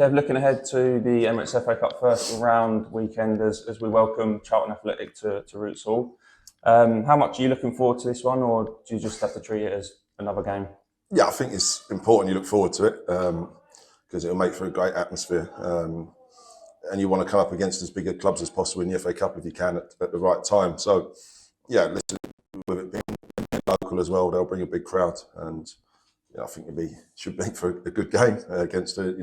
Kev, looking ahead to the Emirates FA Cup first round weekend as we welcome Charlton Athletic to Roots Hall. How much are you looking forward to this one, or do you just have to treat it as another game? Yeah, I think it's important you look forward to it because it'll make for a great atmosphere. And you want to come up against as big a clubs as possible in the FA Cup if you can at the right time. So, yeah, listen, with it being local as well, they'll bring a big crowd, and I think should make for a good game against a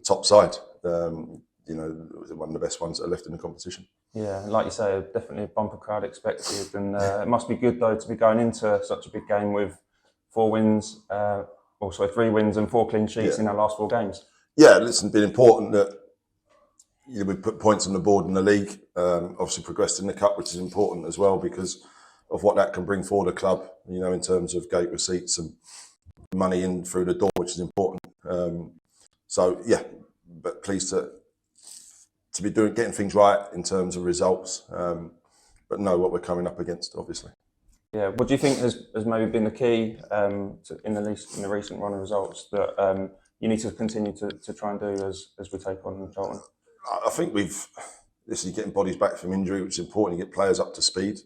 top side. One of the best ones that are left in the competition. Yeah, like you say, definitely a bumper crowd expected, and it must be good though to be going into such a big game with 3 wins and 4 clean sheets in our last 4 games. Yeah, listen, it's been important that we put points on the board in the league. Obviously, progressed in the cup, which is important as well because of what that can bring for the club. In terms of gate receipts and money in through the door, which is important. But pleased to be getting things right in terms of results, but know what we're coming up against, obviously. Yeah, what do you think has maybe been the key in the recent run of results that you need to continue to try and do as we take on Charlton? I think this is getting bodies back from injury, which is important. You get players up to speed.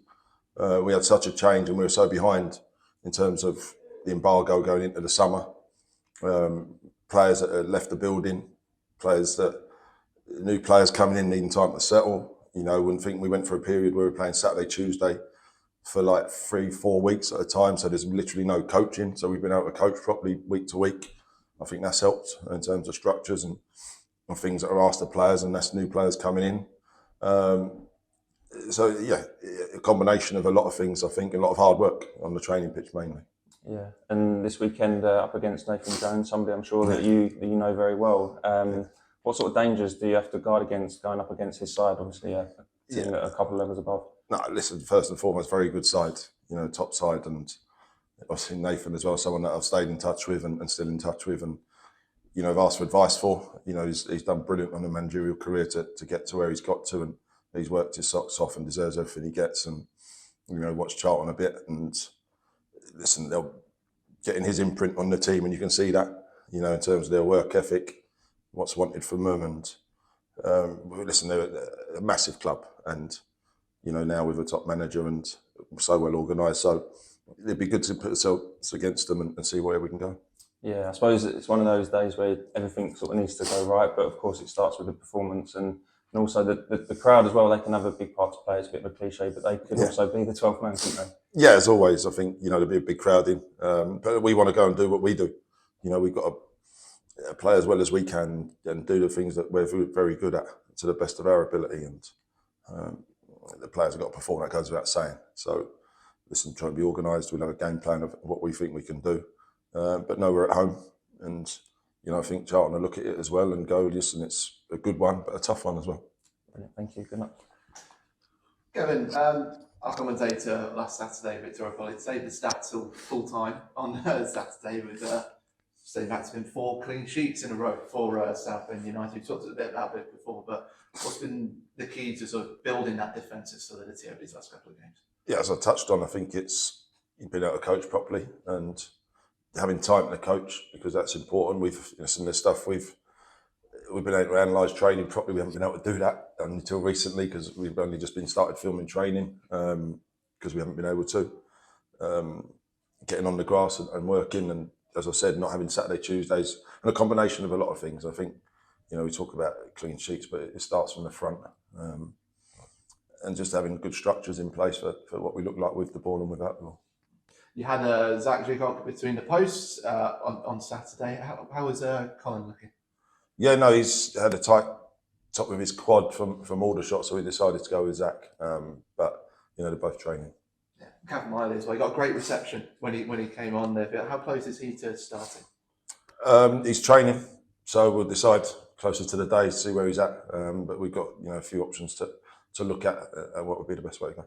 We had such a change, and we were so behind in terms of the embargo going into the summer. Players that had left the building, new players coming in needing time to settle. Wouldn't think we went for a period where we were playing Saturday, Tuesday for like 3-4 weeks at a time. So there's literally no coaching. So we've been able to coach properly week to week. I think that's helped in terms of structures and things that are asked of players, and that's new players coming in. A combination of a lot of things, I think, a lot of hard work on the training pitch mainly. Yeah, and this weekend up against Nathan Jones, somebody I'm sure that you know very well. What sort of dangers do you have to guard against going up against his side? Obviously, a team a couple of levels above. No, listen, first and foremost, very good side, top side, and obviously Nathan as well, someone that I've stayed in touch with and still in touch with, and I've asked for advice for. He's done brilliant on a managerial career to get to where he's got to, and he's worked his socks off and deserves everything he gets. And watched Charlton a bit, and listen, they're getting his imprint on the team, and you can see that, in terms of their work ethic, what's wanted from them, and listen, they're a massive club, and now with a top manager and so well organised, so it'd be good to put ourselves against them and see where we can go. Yeah, I suppose it's one of those days where everything sort of needs to go right, but of course it starts with the performance and also the crowd as well. They can have a big part to play. It's a bit of a cliche, but they could also be the 12th man, couldn't they? Yeah, as always, I think there'll be a big crowd in, but we want to go and do what we do. We've got to play as well as we can and do the things that we're very good at to the best of our ability, and the players have got to perform. That goes without saying. So, listen, try to be organised. We'll have a game plan of what we think we can do. But no, we're at home, and I think Charlton will look at it as well and go, listen, it's a good one, but a tough one as well. Brilliant. Thank you. Good luck. Kevin, our commentator last Saturday, Victor O'Polly, saved the stats all full time on Saturday with saying back to him 4 clean sheets in a row for Southend United. We talked a bit about it before, but what's been the key to sort of building that defensive solidity over these last couple of games? Yeah, as I touched on, I think you've been able to coach properly and having time to coach, because that's important. Some of the stuff we've been able to analyse training properly. We haven't been able to do that until recently because we've only just been started filming training because we haven't been able to getting on the grass and working, and as I said, not having Saturday, Tuesdays, and a combination of a lot of things. I think we talk about clean sheets, but it starts from the front, and just having good structures in place for what we look like with the ball and without the ball. You had Zach Jigok between the posts on Saturday. How was Colin looking? Yeah, no, he's had a tight top with his quad from all the shots, so we decided to go with Zach. But they're both training. Yeah, Gavin Miley as well. He got a great reception when he came on there. How close is he to starting? He's training, so we'll decide closer to the day to see where he's at. But we've got a few options to look at what would be the best way to go.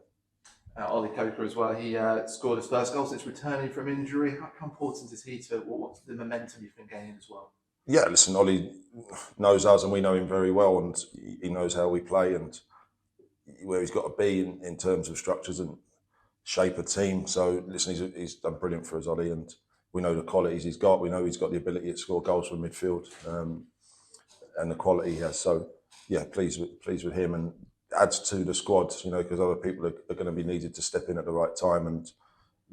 Ollie Coker as well. He scored his first goal since returning from injury. How important is he to what's the momentum you've been gaining as well? Yeah, listen, Ollie knows us and we know him very well, and he knows how we play and where he's got to be in terms of structures and shape a team. So, listen, he's done brilliant for us, Ollie, and we know the qualities he's got. We know he's got the ability to score goals from midfield. and the quality he has. So yeah, pleased with him, and adds to the squad, because other people are going to be needed to step in at the right time, and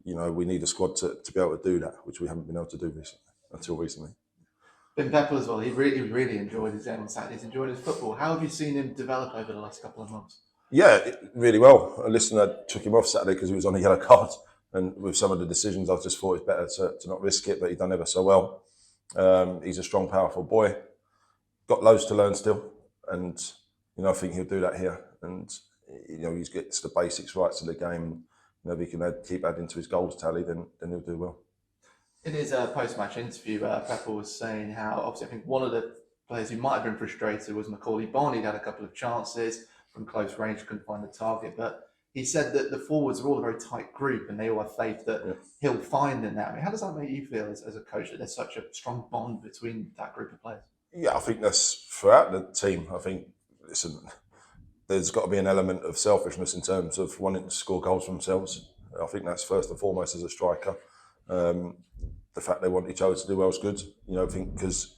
we need a squad to be able to do that, which we haven't been able to do until recently. Ben Pepple as well, he really enjoyed his game on Saturday. He's enjoyed his football. How have you seen him develop over the last couple of months? Yeah, really well. I took him off Saturday because he was on a yellow card, and with some of the decisions, I just thought it's better to not risk it, but he done ever so well. He's a strong, powerful boy. Got loads to learn still, and I think he'll do that here. And he gets the basics right to the game. If he can keep adding to his goals tally, then he'll do well. In his post-match interview, Pepper was saying how, obviously, I think one of the players who might have been frustrated was Macaulay Bonne. He'd had a couple of chances from close range, couldn't find the target. But he said that the forwards are all a very tight group, and they all have faith that he'll find in that. I mean, how does that make you feel as a coach, that there's such a strong bond between that group of players? Yeah, I think that's throughout the team. I think, there's got to be an element of selfishness in terms of wanting to score goals for themselves. I think that's first and foremost as a striker. The fact they want each other to do well is good. I think because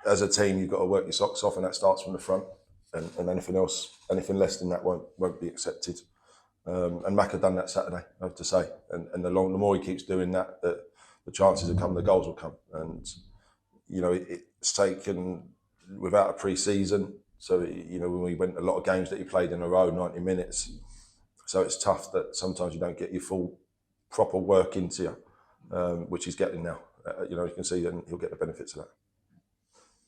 as a team you've got to work your socks off, and that starts from the front. And anything less than that won't be accepted. And Maher done that Saturday, I have to say. And the more he keeps doing that, the chances will come, the goals will come. And it's taken without a pre-season. So when we went a lot of games that he played in a row, 90 minutes. So it's tough that sometimes you don't get your full proper work into you, which he's getting now. You can see that he'll get the benefits of that.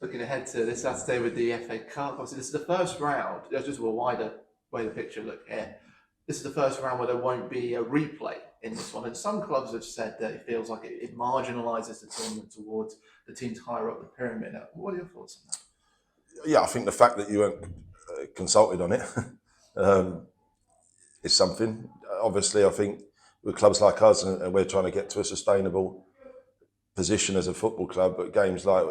Looking ahead to this Saturday with the FA Cup, obviously this is the first round. Just a wider way the picture look here. This is the first round where there won't be a replay in this one, and some clubs have said that it feels like it marginalises the tournament towards the teams higher up the pyramid. What are your thoughts on that? Yeah, I think the fact that you weren't consulted on it is something. Obviously, I think with clubs like us, and we're trying to get to a sustainable position as a football club, but games like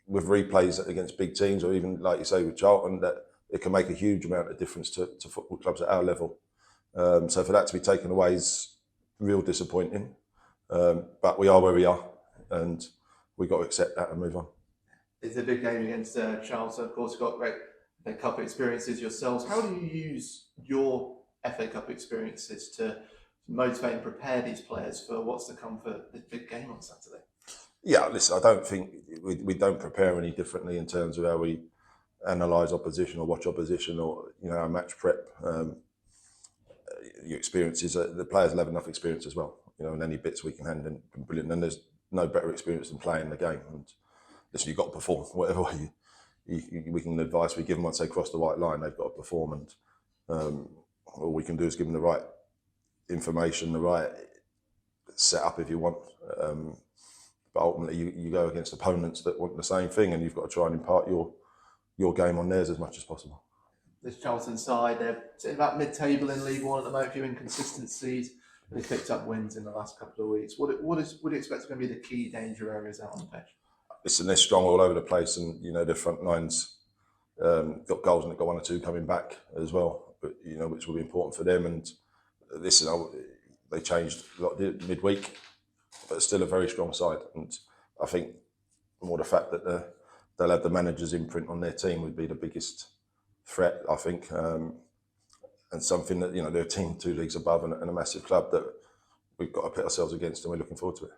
with replays against big teams, or even like you say with Charlton, that it can make a huge amount of difference to football clubs at our level. So for that to be taken away is real disappointing. But we are where we are, and we've got to accept that and move on. It's a big game against Charlton. Of course, you've got great FA Cup experiences yourselves. How do you use your FA Cup experiences to motivate and prepare these players for what's to come for the big game on Saturday? Yeah, listen, I don't think we don't prepare any differently in terms of how we analyse opposition or watch opposition, or our match prep. Your experiences, the players will have enough experience as well. And any bits we can hand in, brilliant. And there's no better experience than playing the game. And listen, you've got to perform. Whatever way we can advise we give them once they cross the white line, they've got to perform. And all we can do is give them the right information, the right setup if you want. But ultimately, you go against opponents that want the same thing, and you've got to try and impart your game on theirs as much as possible. This Charlton side, they're sitting about mid-table in League One at the moment, a few inconsistencies. They've picked up wins in the last couple of weeks. What do you expect is going to be the key danger areas out on the pitch? Listen, they're strong all over the place, and their front lines got goals, and they've got one or two coming back as well. But which will be important for them. And listen, they changed a lot midweek, but it's still a very strong side. And I think more the fact that they'll have the manager's imprint on their team would be the biggest threat, I think, and something that they're a team 2 leagues above and a massive club that we've got to pit ourselves against, and we're looking forward to it.